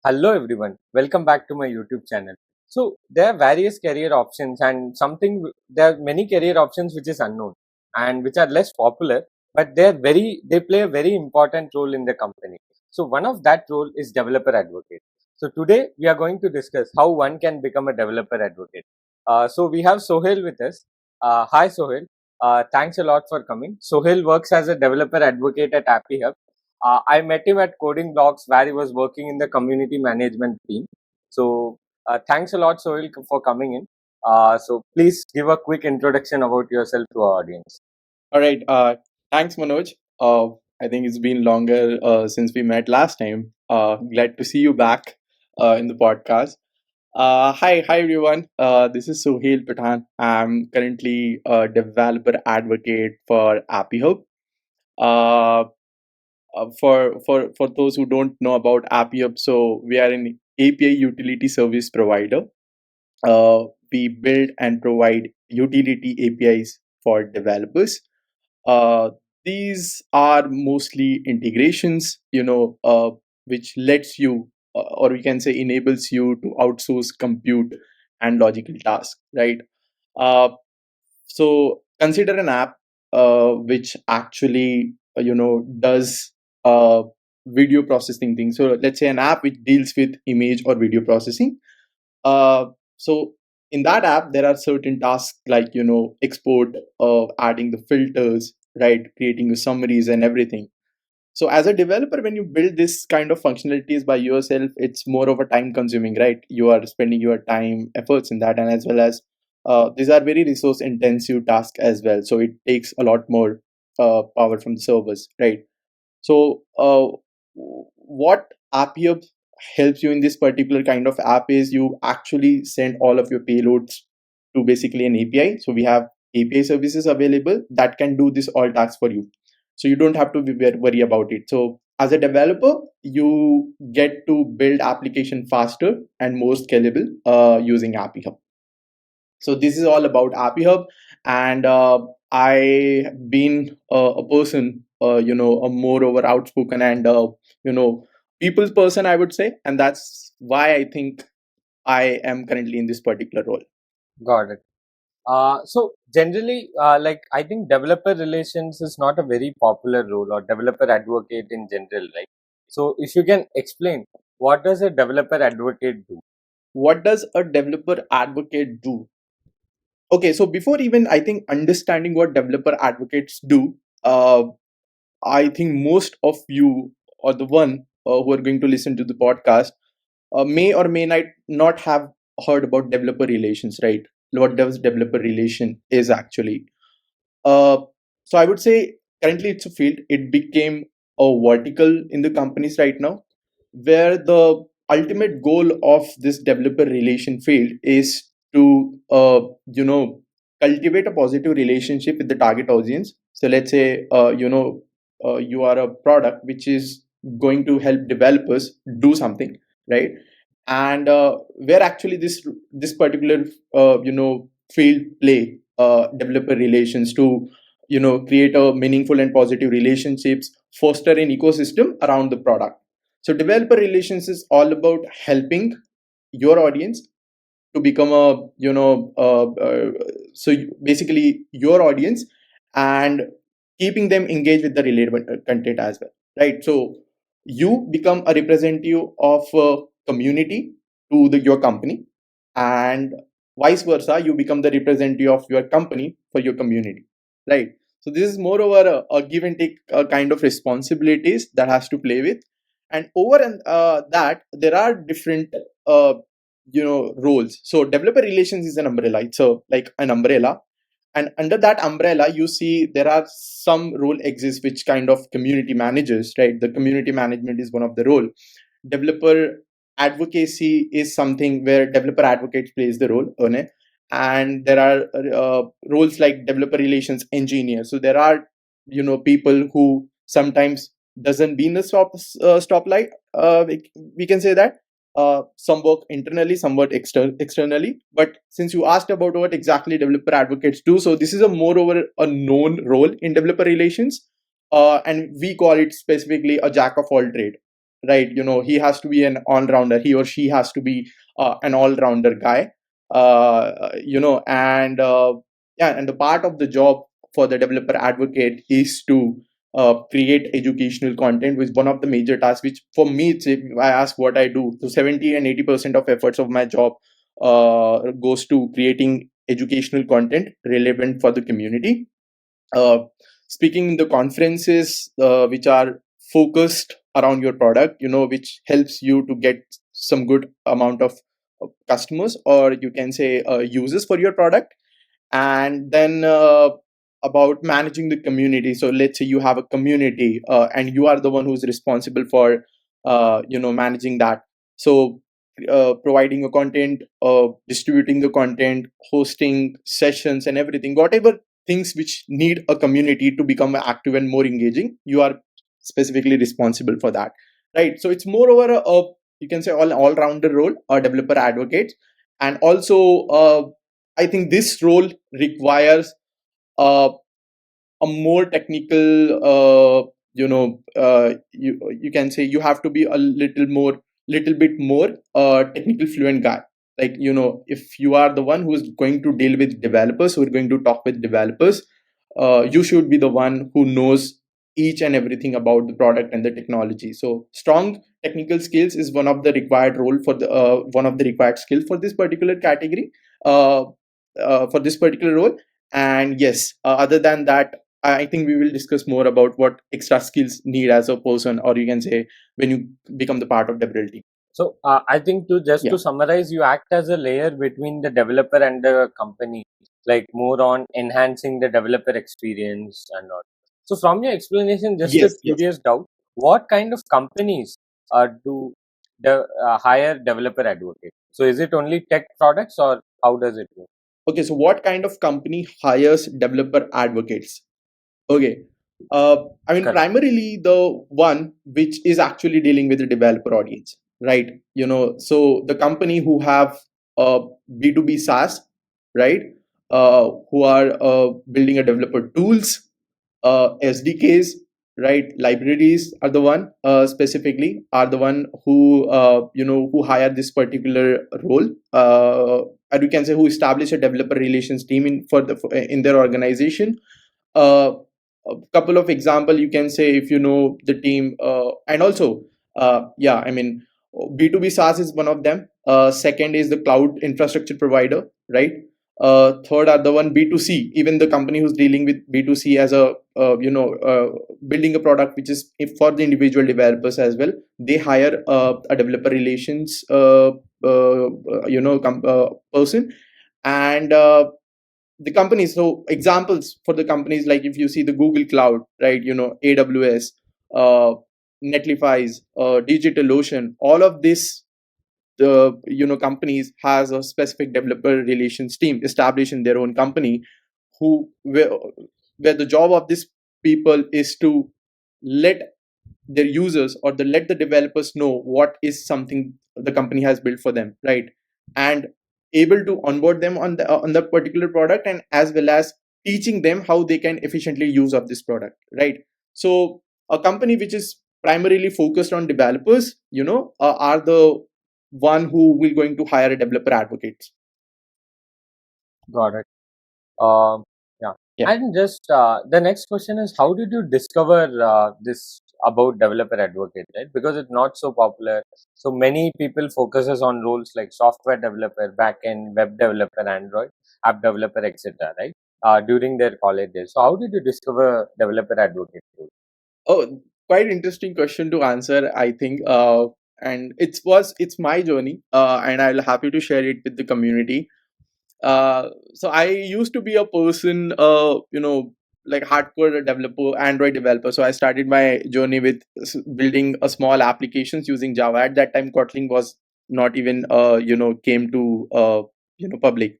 Hello everyone, welcome back to my YouTube channel. So there are various career options and there are many career options which is unknown and which are less popular, but they play a very important role in the company. So one of that role is developer advocate. So today we are going to discuss how one can become a developer advocate. So we have Sohail with us. Hi Sohail, thanks a lot for coming. Sohail works as a developer advocate at ApyHub. I met him at Coding Blocks where he was working in the community management team. So thanks a lot, Sohail, for coming in. So please give a quick introduction about yourself to our audience. All right. Thanks, Manoj. I think it's been longer since we met last time. Glad to see you back in the podcast. Hi everyone. This is Sohail Pathan. I'm currently a developer advocate for ApyHub. Uh, for those who don't know about ApyHub, so we are an API utility service provider. We build and provide utility APIs for developers. uh, these are mostly integrations, which lets you, or we can say enables you to outsource compute and logical tasks, right? uh, so consider an app which actually does uh, video processing things. So let's say an app which deals with image or video processing. So in that app, there are certain tasks like export, adding the filters, right, creating the summaries and everything. So as a developer, when you build this kind of functionalities by yourself, it's more of a time consuming, right? You are spending your time, efforts in that, and as well as these are very resource intensive tasks as well. So it takes a lot more power from the servers, right? So, what AppYub helps you in this particular kind of app is you actually send all of your payloads to basically an API. So we have API services available that can do this all tasks for you. So you don't have to worry about it. So as a developer, you get to build application faster and more scalable using AppyHub. So this is all about AppyHub, and I been a person, a moreover outspoken and you know people's person, I would say, and that's why I think I am currently in this particular role. Got it. So generally, like I think developer relations is not a very popular role or developer advocate in general, right? So if you can explain, what does a developer advocate do? What does a developer advocate do? Okay, so before even I think understanding what developer advocates do, uh, I think most of you or the one who are going to listen to the podcast may or may not have heard about developer relations, right? What does developer relation is actually? Uh, so I would say currently it's a field. It became a vertical in the companies right now, where the ultimate goal of this developer relation field is to cultivate a positive relationship with the target audience. So let's say you are a product which is going to help developers do something, right? And where actually this particular field play developer relations to create a meaningful and positive relationships, foster an ecosystem around the product. So developer relations is all about helping your audience to become a basically your audience, and keeping them engaged with the relevant content as well, right? So you become a representative of a community to your company, and vice versa, you become the representative of your company for your community, right? So this is moreover a give and take kind of responsibilities that has to play with. And over and that there are different roles. So developer relations is an umbrella. It's a like an umbrella, and under that umbrella you see there are some role exists which kind of community managers, right? The community management is one of the role. Developer advocacy is something where developer advocates plays the role on it. And there are roles like developer relations engineer. So there are people who sometimes doesn't be in the stoplight, we can say that. Some work internally, some work externally. But since you asked about what exactly developer advocates do, so this is a moreover a known role in developer relations, and we call it specifically a jack of all trade. right? He has to be an all-rounder, he or she has to be an all-rounder guy. And yeah, and the part of the job for the developer advocate is to create educational content, which one of the major tasks, which for me, it's, if I ask what I do, so 70 and 80% of efforts of my job goes to creating educational content relevant for the community. uh, Speaking in the conferences which are focused around your product, which helps you to get some good amount of customers, or you can say users for your product. And then about managing the community, so let's say you have a community and you are the one who's responsible for managing that. So providing a content, distributing the content, hosting sessions and everything, whatever things which need a community to become active and more engaging, you are specifically responsible for that, right? So it's more over a you can say all rounder role, a developer advocate. And also I think this role requires uh, a more technical, you can say you have to be a little bit more technical fluent guy. Like, if you are the one who is going to deal with developers, who are going to talk with developers, you should be the one who knows each and everything about the product and the technology. So strong technical skills is one of the required skills for this particular category, uh, for this particular role. And yes, other than that, I think we will discuss more about what extra skills need as a person, or you can say when you become the part of developer team. So I think to just Yeah. to summarize, you act as a layer between the developer and the company, like more on enhancing the developer experience and all. So from your explanation, just a Yes. Yes. curious doubt: what kind of companies do the hire developer advocate? So is it only tech products, or how does it work? Okay. So what kind of company hires developer advocates? Okay. I mean, Correct. primarily the one which is actually dealing with the developer audience, right? So the company who have B2B SaaS, right? Who are building a developer tools, SDKs, right? Libraries are the one specifically are the one who who hire this particular role, and we can say who establish a developer relations team in their organization. uh, a couple of example you can say, if you know the team, and also yeah, I mean, B2B SaaS is one of them. Second is the cloud infrastructure provider, right? Third are the one B2C, even the company who's dealing with B2C as a building a product which is for the individual developers as well. They hire a developer relations person. And the companies, so examples for the companies, like if you see the Google Cloud, right? AWS, uh, Netlify's, DigitalOcean, all of this, the companies has a specific developer relations team established in their own company, who where the job of these people is to let their users, or let the developers know what is something the company has built for them, right? And able to onboard them on the particular product, and as well as teaching them how they can efficiently use of this product, right? So a company which is primarily focused on developers, are the one who will going to hire a developer advocate. Got it. Um, yeah. Yeah. And just the next question is, how did you discover this about developer advocate, right? Because it's not so popular. So many people focuses on roles like software developer, backend, web developer, Android, app developer, etc. Right? During their college days. So how did you discover developer advocate role? Oh, quite interesting question to answer, I think. And it's my journey, and I'll happy to share it with the community. So I used to be a person, like hardcore developer, Android developer. So I started my journey with building a small applications using Java. At that time, Kotlin was not even, came to, public.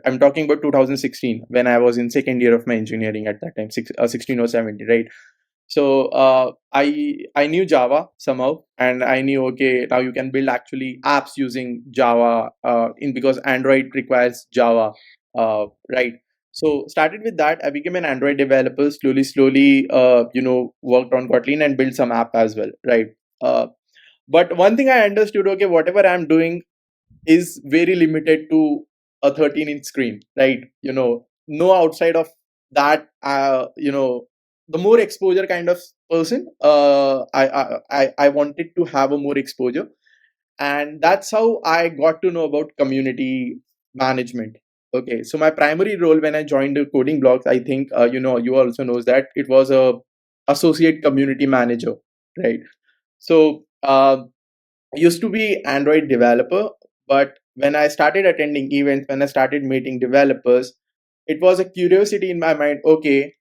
I'm talking about 2016, when I was in second year of my engineering at that time, 16 or 17, right? So I knew Java somehow, and I knew, okay, now you can build actually apps using Java, in because Android requires Java, right? So started with that. I became an Android developer. Slowly, worked on Kotlin and built some app as well, right? Uh, But one thing I understood, okay, whatever I'm doing is very limited to a 13-inch screen, right? No outside of that. The more exposure kind of person. I wanted to have a more exposure, and that's how I got to know about community management. Okay, so my primary role when I joined the Coding Blocks, I think you also knows that it was a associate community manager, right? So I used to be Android developer, but when I started attending events, when I started meeting developers, it was a curiosity in my mind. Okay,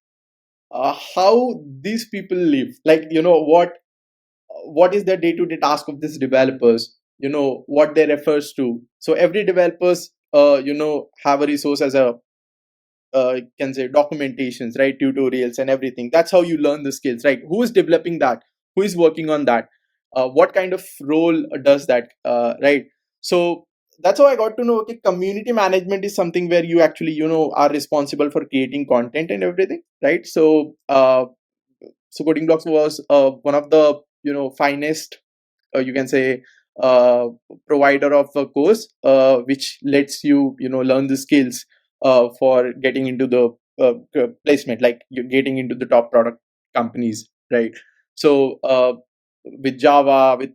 how these people live? Like, what is the day-to-day task of these developers? What they refers to. So every developers, have a resource as a can say documentations, right? Tutorials and everything. That's how you learn the skills, right? Who is developing that? Who is working on that? What kind of role does that, right? So that's how I got to know, okay, community management is something where you actually, are responsible for creating content and everything, right? So Coding Blocks was one of the, finest, you can say, uh, provider of a course which lets you, learn the skills for getting into the placement, like you're getting into the top product companies, right? So with Java, with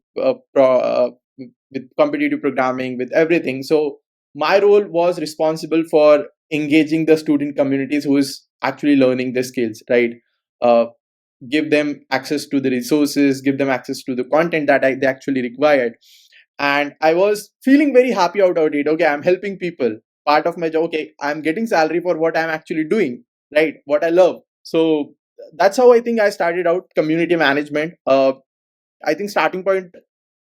competitive programming, with everything. So my role was responsible for engaging the student communities who is actually learning the skills, right? uh, give them access to the resources, give them access to the content that they actually required. And I was feeling very happy out of it. Okay, I'm helping people. Part of my job, okay, I'm getting salary for what I'm actually doing, right? What I love. So that's how I think I started out community management. I think starting point,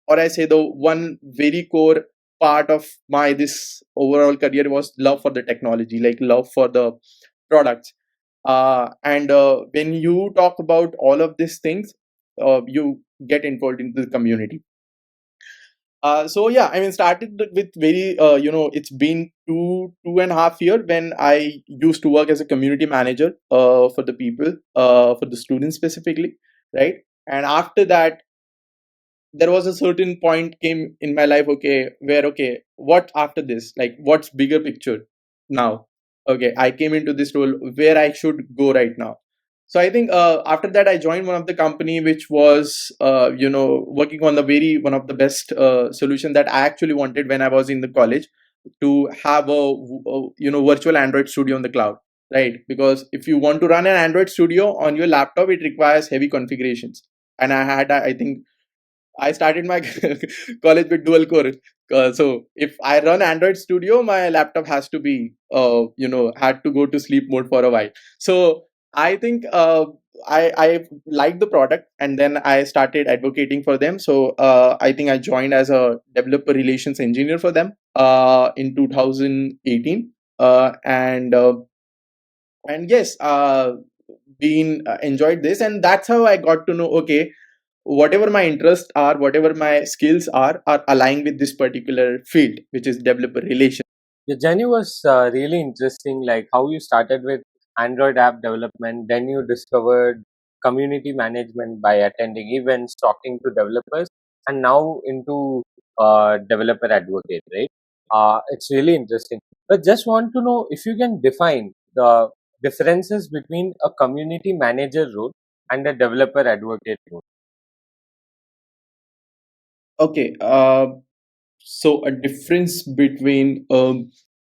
or I say the one very core part of my this overall career was love for the technology, like love for the products. And when you talk about all of these things, you get involved into the community. So yeah, I mean, started with very, it's been 2.5 years when I used to work as a community manager for the people, for the students specifically, right? And after that, there was a certain point came in my life, okay, where, okay, what after this, like what's bigger picture now? Okay, I came into this role, where I should go right now. So I think after that I joined one of the company which was working on the very one of the best solution that I actually wanted when I was in the college, to have a virtual Android studio on the cloud, right? Because if you want to run an Android studio on your laptop, it requires heavy configurations. And I think I started my college with dual core. So if I run Android Studio, my laptop has to be, had to go to sleep mode for a while. So I think I liked the product, and then I started advocating for them. So I think I joined as a developer relations engineer for them in 2018, and yes, been enjoyed this, and that's how I got to know. Okay, whatever my interests are, whatever my skills are aligned with this particular field, which is developer relations. Your journey was really interesting, like how you started with Android app development, then you discovered community management by attending events, talking to developers, and now into developer advocate, right? It's really interesting. But just want to know if you can define the differences between a community manager role and a developer advocate role. Okay, so a difference between a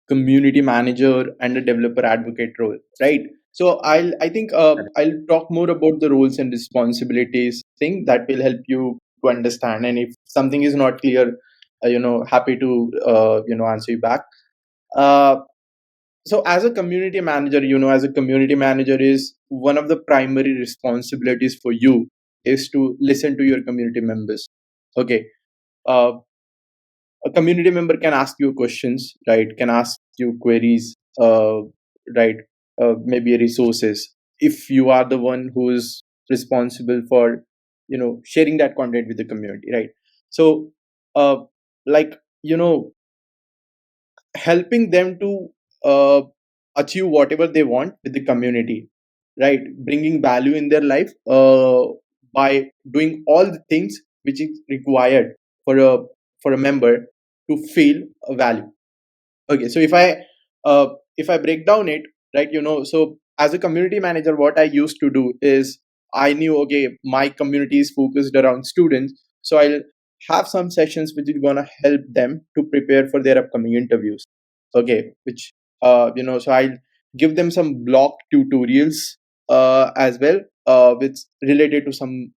community manager and a developer advocate role, right? So I think I'll talk more about the roles and responsibilities thing that will help you to understand. And if something is not clear, happy to answer you back. Uh, so as a community manager, as a community manager is one of the primary responsibilities for you is to listen to your community members. Okay, uh, a community member can ask you questions, right? Can ask you queries, right? Maybe resources. If you are the one who is responsible for, sharing that content with the community, right? So, uh, like helping them to uh, achieve whatever they want with the community, right? Bringing value in their life by doing all the things which is required for a member to feel a value. Okay, so if I break down it, right, so as a community manager, what I used to do is, I knew, okay, my community is focused around students, so I'll have some sessions which is gonna help them to prepare for their upcoming interviews. Okay, which so I'll give them some block tutorials as well, which related to some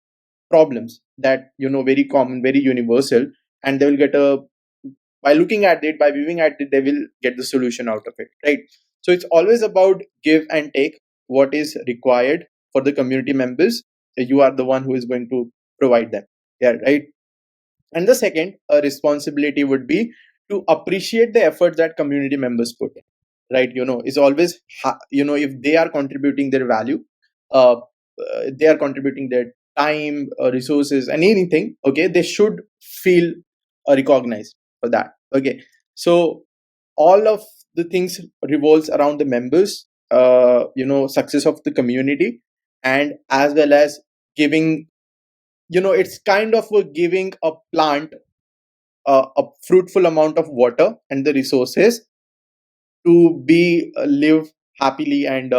problems that very common, very universal, and they will get a, by looking at it, by viewing at it, they will get the solution out of it, right? So it's always about give and take. What is required for the community members, you are the one who is going to provide them. Yeah, right. And the second responsibility would be to appreciate the effort that community members put in, right? Is always if they are contributing their value, uh, they are contributing their time, resources, and anything, okay, they should feel recognized for that. Okay, so all of the things revolves around the members, success of the community, and as well as giving, it's kind of a giving a plant a fruitful amount of water and the resources to be live happily, and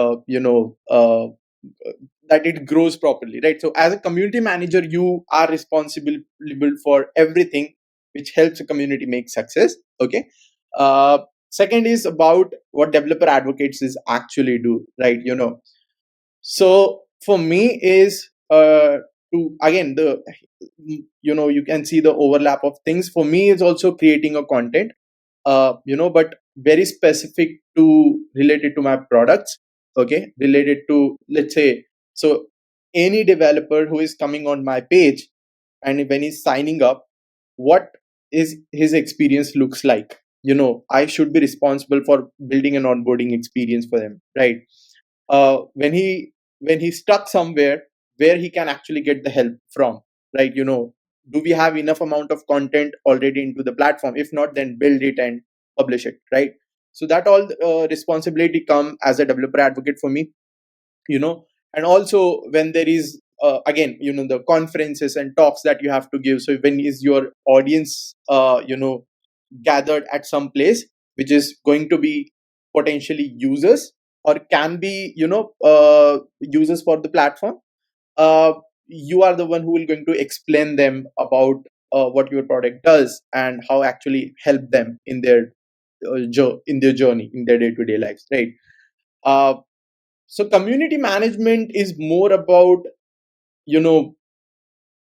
that it grows properly, right? So as a community manager, you are responsible for everything which helps a community make success. Okay, uh, second is about what developer advocates is actually do, right? So for me is to, again, the you can see the overlap of things. For me is also creating a content, but very specific to, related to my products. Okay, related to, let's say, so any developer who is coming on my page, and when he's signing up, what is his experience looks like. I should be responsible for building an onboarding experience for them, right? When he's stuck somewhere, where he can actually get the help from, right? Do we have enough amount of content already into the platform? If not, then build it and publish it, right? So that all responsibility come as a developer advocate for me. And also when there is again, the conferences and talks that you have to give. So when is your audience gathered at some place which is going to be potentially users, or can be users for the platform, uh, you are the one who will going to explain them about what your product does and how actually help them in their in their journey, in their day-to-day lives, right? uh, so community management is more about, you know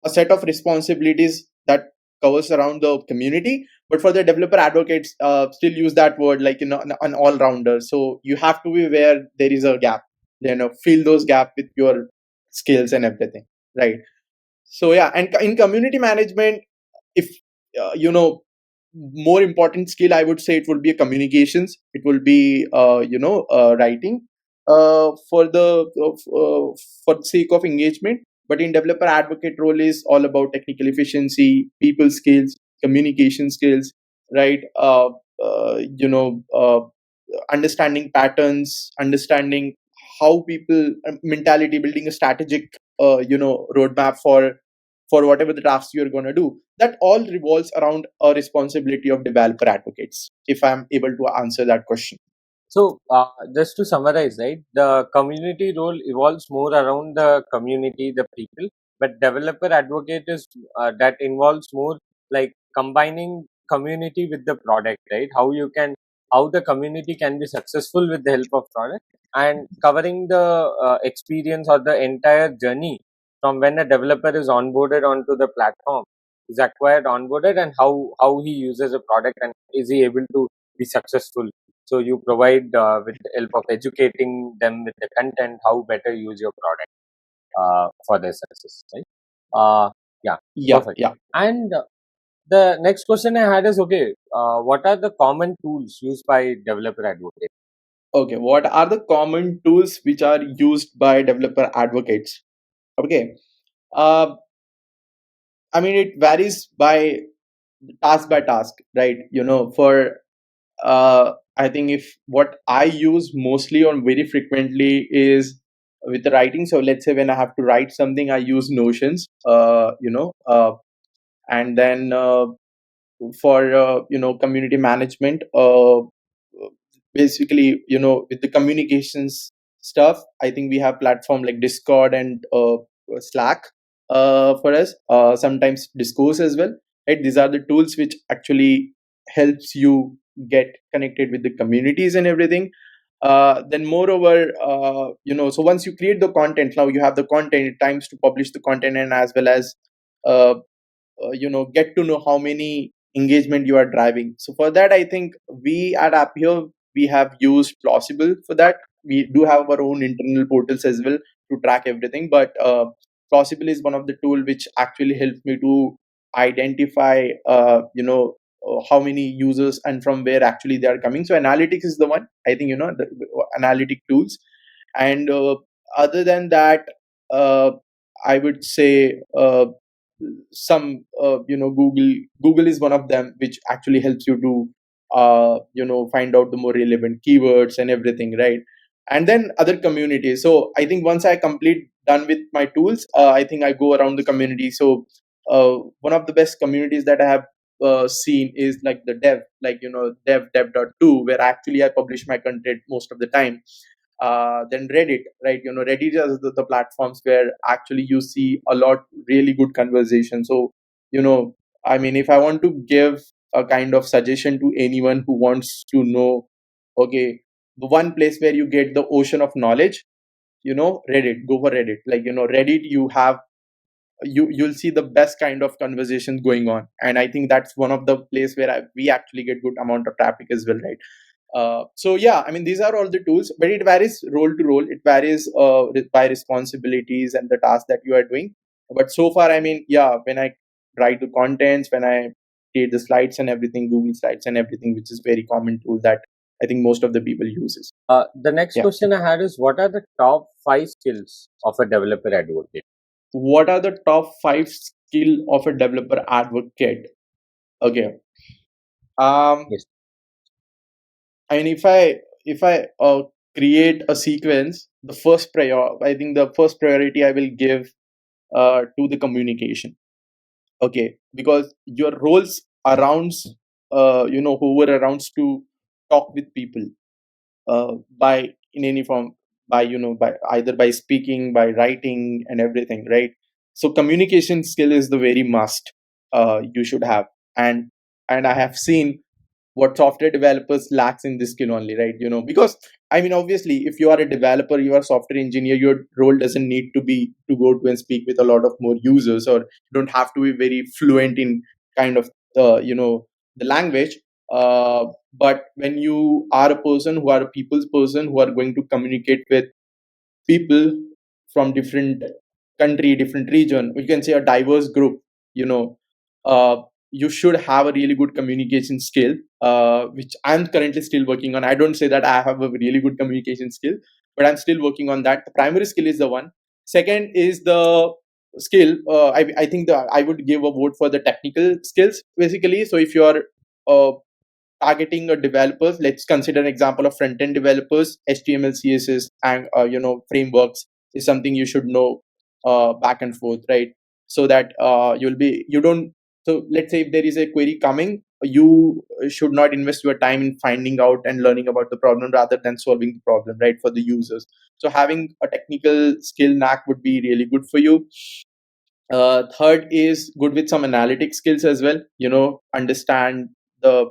a set of responsibilities that covers around the community. But for the developer advocates, still use that word like, an all-rounder. So you have to be where there is a gap, fill those gap with your skills and everything, right? So yeah, and in community management, if more important skill, I would say it will be a communications. It will be writing for the sake of engagement. But in developer advocate role is all about technical efficiency, people skills, communication skills, right? Understanding patterns, understanding how people mentality, building a strategic roadmap for whatever the tasks you're going to do. That all revolves around a responsibility of developer advocates, if I'm able to answer that question. So, just to summarize, right, the community role evolves more around the community, the people, but developer advocate is that involves more like combining community with the product, right? How the community can be successful with the help of product, and covering the experience or the entire journey from when a developer is onboarded onto the platform, is acquired, onboarded, and how he uses a product, and is he able to be successful. So you provide with the help of educating them with the content, how better use your product for their success, right? Yeah, Yeah, perfect. yeah. And the next question I had is, okay, what are the common tools used by developer advocates? Okay, what are the common tools which are used by developer advocates? Okay, uh, I mean, it varies by task, right? For I think, if what I use mostly or very frequently is with the writing. So let's say when I have to write something, I use Notions. And then for community management, basically, with the communications stuff, I think we have platform like Discord and Slack for us, sometimes Discourse as well, right? These are the tools which actually helps you get connected with the communities and everything. Then moreover, so once you create the content, now you have the content, it times to publish the content, and as well as uh, get to know how many engagement you are driving. So for that, I think we at Appio, we have used Plausible for that. We do have our own internal portals as well to track everything, but Plausible is one of the tool which actually helps me to identify how many users and from where actually they are coming. So analytics is the one, I think, the analytic tools. And other than that, uh, I would say some Google is one of them which actually helps you to find out the more relevant keywords and everything, right? And then other communities. So I think once I complete done with my tools, I think I go around the community. So one of the best communities that I have seen is like the dev, like dev.to, where actually I publish my content most of the time. Then Reddit, right? Reddit is the platforms where actually you see a lot really good conversation. So I mean, if I want to give a kind of suggestion to anyone who wants to know, okay, the one place where you get the ocean of knowledge, Reddit. Go for Reddit. Like Reddit, you'll see the best kind of conversations going on, and I think that's one of the place where we actually get good amount of traffic as well, right? So yeah, I mean, these are all the tools, but it varies role to role. It varies by responsibilities and the task that you are doing. But so far, I mean, yeah, when I write the contents, when I create the slides and everything, Google Slides and everything, which is very common tool that I think most of the people uses. The next Yeah. question I had is, what are the top 5 skills of a developer advocate? What are the top 5 skill of a developer advocate? Okay. Um, Yes. I mean, if I create a sequence, I think the first priority I will give to the communication. Okay, because your roles arounds, hover arounds to talk with people by in any form, by by either by speaking, by writing, and everything, right? So communication skill is the very must you should have, and I have seen what software developers lacks in this skill only, right? Because I mean, obviously, if you are a developer, you are a software engineer, your role doesn't need to be to go to and speak with a lot of more users, or you don't have to be very fluent in kind of the language. But when you are a person who are a people's person who are going to communicate with people from different country, different region, we can say a diverse group, you know, uh, you should have a really good communication skill, which I'm currently still working on. I don't say that I have a really good communication skill, but I'm still working on that. The primary skill is the one. Second is the skill. I think that I would give a vote for the technical skills, basically. So if you are uh, targeting a developers, let's consider an example of front-end developers, HTML, CSS, and frameworks is something you should know back and forth, right? So that you don't. So let's say if there is a query coming, you should not invest your time in finding out and learning about the problem rather than solving the problem, right, for the users. So having a technical skill knack would be really good for you. Third is good with some analytic skills as well. Understand the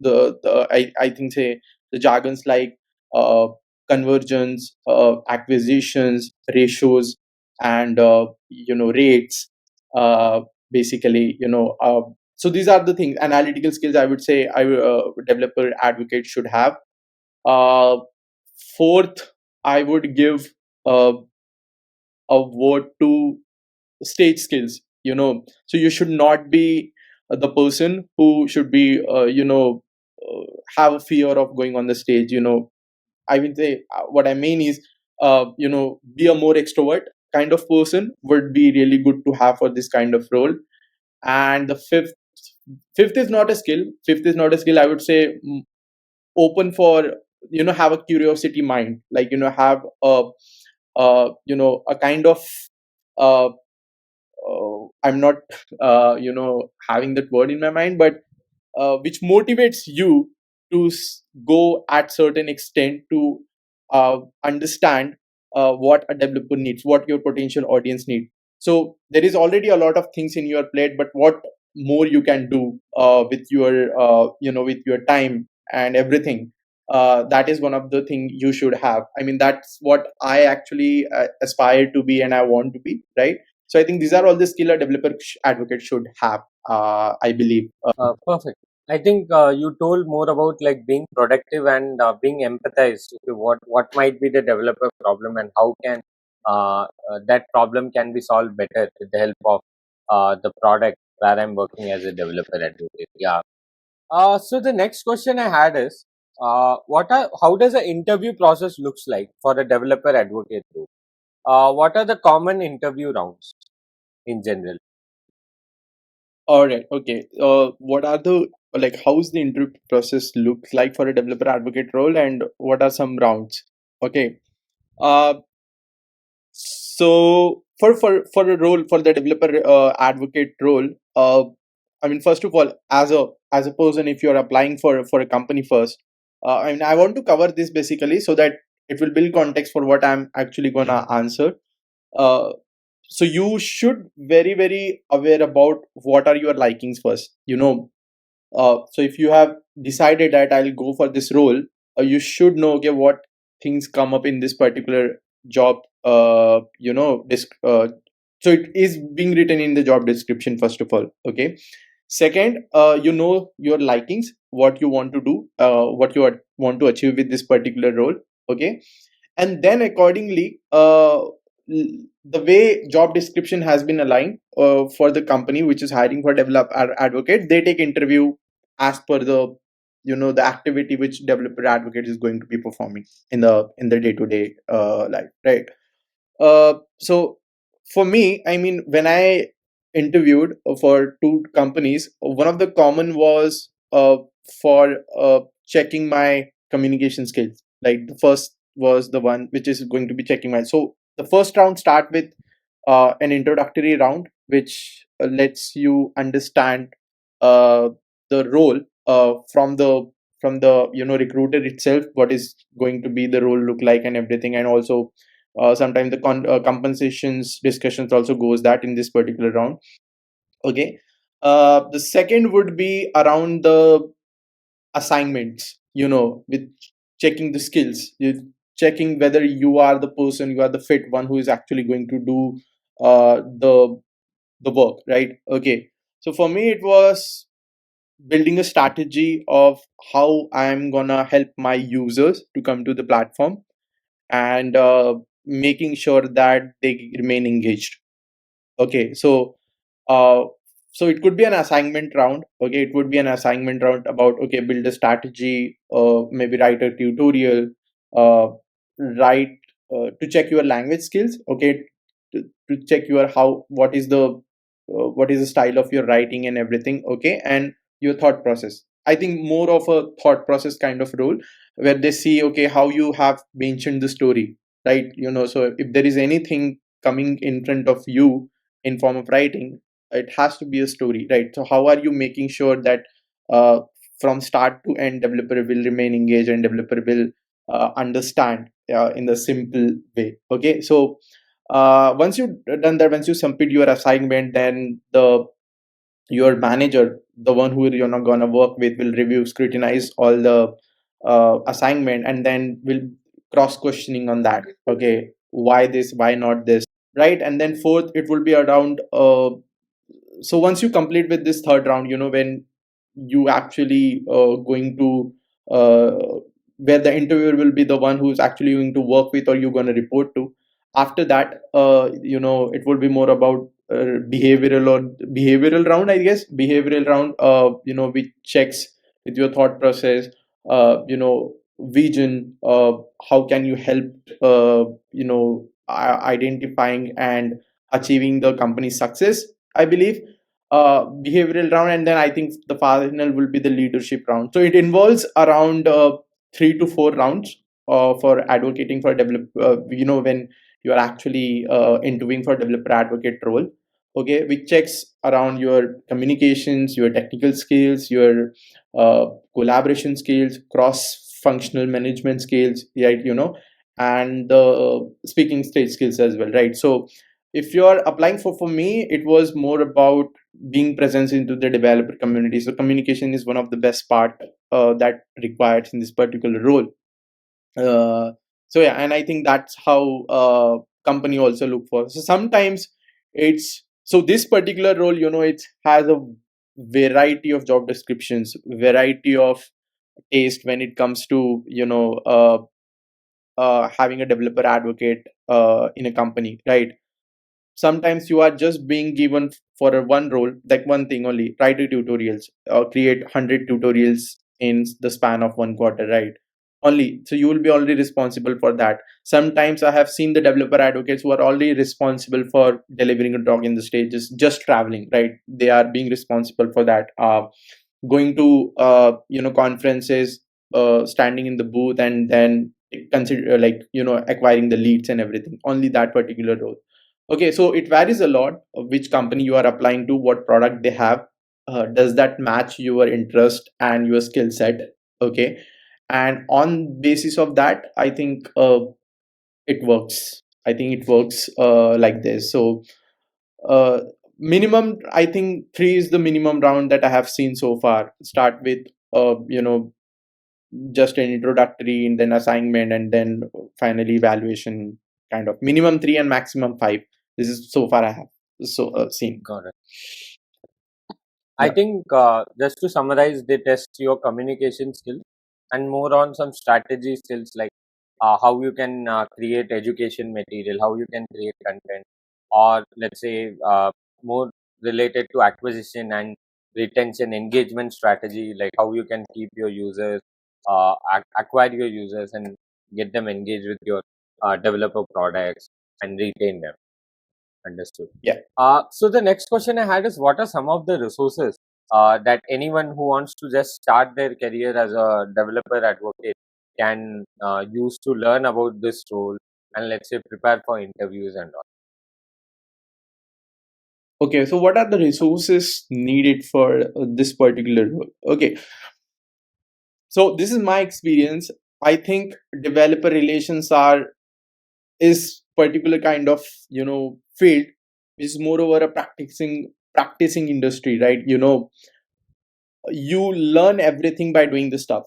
uh, I think say the jargons like uh, conversions, acquisitions, ratios, and rates. Basically, so these are the things, analytical skills. I would say developer advocate should have. Uh, Fourth, I would give uh, a word to stage skills. So you should not be the person who should be have a fear of going on the stage. I would say what I mean is be a more extrovert kind of person would be really good to have for this kind of role. And the fifth is not a skill. Fifth is not a skill, I would say. Open for, have a curiosity mind, like have a a kind of uh, I'm not having that word in my mind, but which motivates you to go at certain extent to understand what a developer needs, what your potential audience needs. So there is already a lot of things in your plate, but what more you can do with your with your time and everything. That is one of the things you should have. I mean, that's what I actually aspire to be and I want to be, right? So I think these are all the skill a developer advocate should have, I believe. Perfect. I think you told more about like being productive and being empathized to what might be the developer problem and how can that problem can be solved better with the help of the product where I'm working as a developer advocate. Yeah. So the next question I had is, how does the interview process looks like for a developer advocate role? What are the common interview rounds in general? All right. Okay. What are the like? How's the interview process look like for a developer advocate role, and what are some rounds? Okay. Uh, so for a role for the developer advocate role, I mean, first of all, as a person, if you're applying for a company first, I mean, I want to cover this basically so that it will build context for what I'm actually gonna answer. Uh, so you should very aware about what are your likings first, so if you have decided that I'll go for this role, you should know, okay, what things come up in this particular job. So it is being written in the job description first of all. Okay. Second, your likings, what you want to do, what want to achieve with this particular role. Okay. And then accordingly, the way job description has been aligned for the company which is hiring for developer advocate, they take interview as per the the activity which developer advocate is going to be performing in the day to day life, right? So for me, I mean, when I interviewed for two companies, one of the common was for checking my communication skills. Like the first was the one which is going to be checking my. So the first round start with an introductory round, which lets you understand uh, the role from the recruiter itself, what is going to be the role look like and everything, and also sometimes the compensations discussions also goes that in this particular round. Okay. The second would be around the assignments, with checking the skills, checking whether you are the person, you are the fit one who is actually going to do the work, right? Okay. So for me, it was building a strategy of how I'm gonna help my users to come to the platform, and making sure that they remain engaged. Okay. Uh, so it could be an assignment round. Okay, it would be an assignment round about, okay, build a strategy, maybe write a tutorial, uh, write to check your language skills. Okay, to check your what is the style of your writing and everything. Okay, and your thought process. I think more of a thought process kind of role, where they see, okay, how you have mentioned the story, right? So if there is anything coming in front of you in form of writing, it has to be a story, right? So how are you making sure that uh, from start to end developer will remain engaged and developer will understand in the simple way. Okay. So once you've done that, once you submit your assignment, then the your manager, the one who you're not gonna work with, will review, scrutinize all the assignment, and then will cross questioning on that. Okay, why this, why not this, right? And then fourth, it will be around so once you complete with this third round, when you actually going to where the interviewer will be the one who's actually going to work with or you're going to report to. After that, it will be more about behavioral round, I guess. Behavioral round, which checks with your thought process, vision, how can you help identifying and achieving the company's success, I believe. Behavioral round, and then I think the final will be the leadership round. So it involves around 3 to 4 rounds for advocating for develop when you are actually interviewing for developer advocate role. okay, which checks around your communications, your technical skills, your collaboration skills, cross functional management skills, right, and the speaking stage skills as well, right? So if you're applying for me, it was more about being present into the developer community. So communication is one of the best part that required in this particular role. uh, so yeah, and I think that's how company also look for. So sometimes it's, so this particular role, it has a variety of job descriptions, variety of taste when it comes to having a developer advocate in a company, right? Sometimes you are just being given for a one role, like one thing only: write a tutorials, create 100 tutorials in the span of 1 quarter, right? Only, so you will be already responsible for that. Sometimes I have seen the developer advocates who are already responsible for delivering a dog in the stages, just traveling, right? They are being responsible for that, going to conferences, standing in the booth, and then consider, like, acquiring the leads and everything, only that particular role. Okay, so it varies a lot of which company you are applying to, what product they have, does that match your interest and your skill set? Okay, and on basis of that, I think it works. I think it works like this. So uh, minimum, I think three is the minimum round that I have seen so far. Start with just an introductory, and then assignment, and then finally evaluation, kind of minimum three and maximum five. This is so far I have seen. Got it. I Yeah. think just to summarize, they test your communication skills and more on some strategy skills like how you can create education material, how you can create content, or let's say more related to acquisition and retention engagement strategy, like how you can keep your users, acquire your users, and get them engaged with your developer products and retain them. Understood. Yeah. So the next question I had is, what are some of the resources that anyone who wants to just start their career as a developer advocate can use to learn about this role and let's say prepare for interviews and all? Okay, so what are the resources needed for this particular role? Okay, so this is my experience. I think developer relations are is particular kind of field is moreover a practicing industry, right? You learn everything by doing the stuff.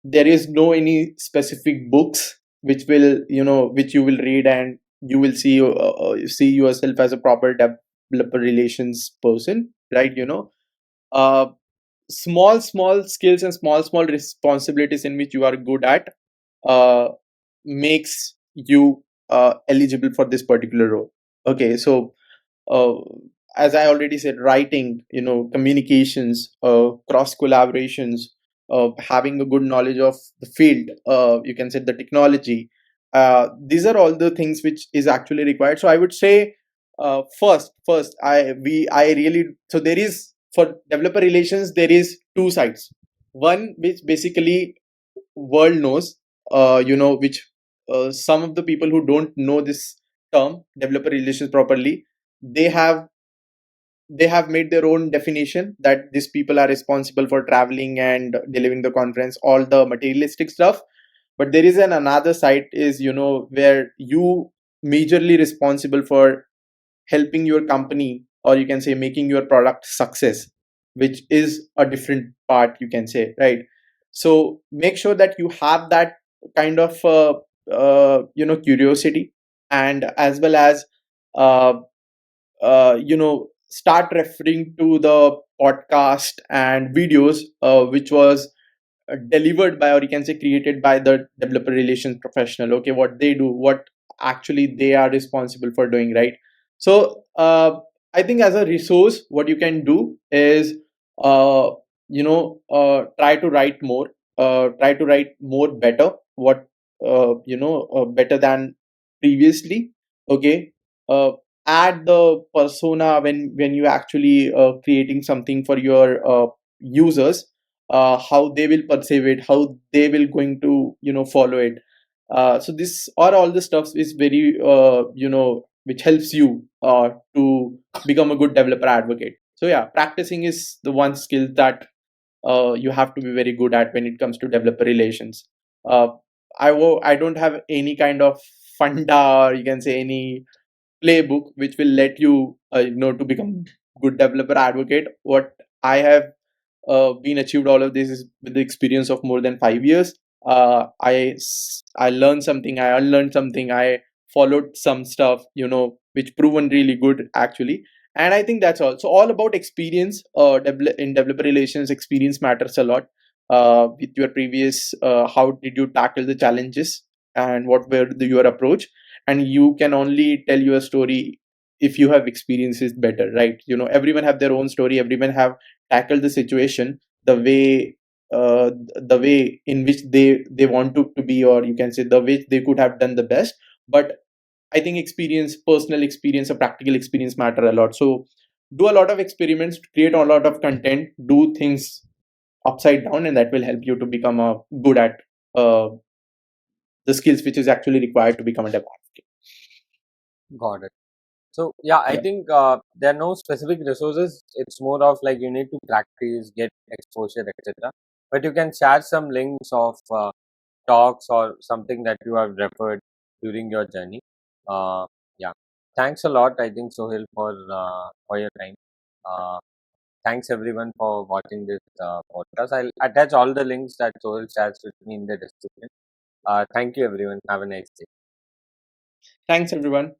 There is no any specific books which will which you will read and you will see yourself as a proper developer relations person, right? uh, small skills and small responsibilities in which you are good at uh, makes you eligible for this particular role. Okay, so uh, as I already said, writing, communications, cross collaborations, having a good knowledge of the field, you can say the technology. These are all the things which is actually required. So I would say, first, I really, so there is, for developer relations there is two sides. One which basically world knows, which some of the people who don't know this term developer relations properly, they have they have made their own definition that these people are responsible for traveling and delivering the conference, all the materialistic stuff. But there is another side is, where you majorly responsible for helping your company, or you can say making your product success, which is a different part, you can say, right? So make sure that you have that kind of curiosity, and as well as uh, start referring to the podcast and videos which was delivered by, or you can say created by, the developer relations professional. Okay, what they do, what actually they are responsible for doing, right? So I think as a resource, what you can do is try to write more, try to write more better, what better than previously. Okay, uh, add the persona when you actually creating something for your users, how they will perceive it, how they will going to follow it. So this or all the stuff is very which helps you to become a good developer advocate. So yeah, practicing is the one skill that you have to be very good at when it comes to developer relations. uh, I don't have any kind of funda, or you can say any playbook which will let you to become good developer advocate. What I have been achieved all of this is with the experience of more than 5 years. I learned something, I unlearned something, I followed some stuff, which proven really good actually. And I think that's all. So all about experience. In developer relations, experience matters a lot. With your previous, how did you tackle the challenges, and what were your approach? And you can only tell your story if you have experiences better, right? Everyone have their own story, everyone have tackled the situation the way in which they want to be, or you can say the way they could have done the best. But I think experience, personal experience, or practical experience matter a lot. So do a lot of experiments, create a lot of content, do things upside down, and that will help you to become a good at uh, the skills which is actually required to become a developer. Got it. So yeah, I Yeah. think there are no specific resources. It's more of like you need to practice, get exposure, etc. But you can share some links of talks or something that you have referred during your journey. Yeah, thanks a lot. I think Sohail for your time. Uh, Thanks everyone for watching this podcast. I'll attach all the links that Sohail shares with me in the description. Thank you everyone. Have a nice day. Thanks everyone.